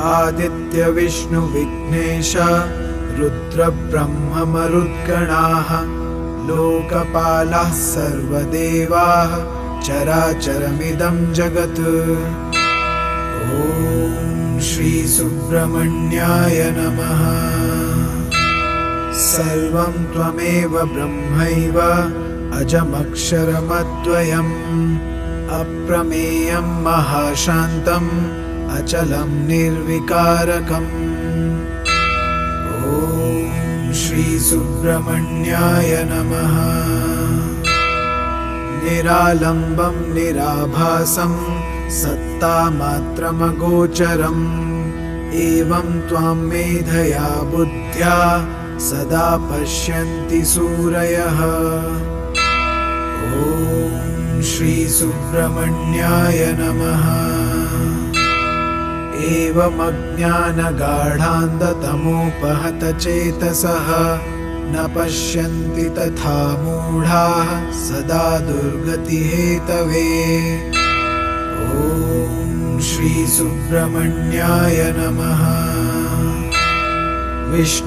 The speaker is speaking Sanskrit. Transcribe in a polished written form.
आदित्य विष्णु विघ्नेश रुद्र ब्रह्म मरुद्गणाः लोकपालाः सर्वदेवाः चराचरमिदं जगत्। ॐ श्री सुब्रह्मण्याय नमः। सर्वं त्वमेव ब्रह्मैव अजमक्षरमद्वयम् अप्रमेयं महाशान्तम् अचलं निर्विकारकम्। ॐ श्री सुब्रह्मण्याय नमः। निरालम्बं निराभासं सत्तामात्रमगोचरम् एवं त्वां मेधया बुद्ध्या सदा पश्यन्ति सूरयः। ॐ श्री सुब्रह्मण्याय नमः। एवमज्ञानगाढान्धतमोपहतचेतसः न पश्यन्ति तथा मूढाः सदा दुर्गतिहेतवे। ॐ श्री सुब्रह्मण्याय नमः।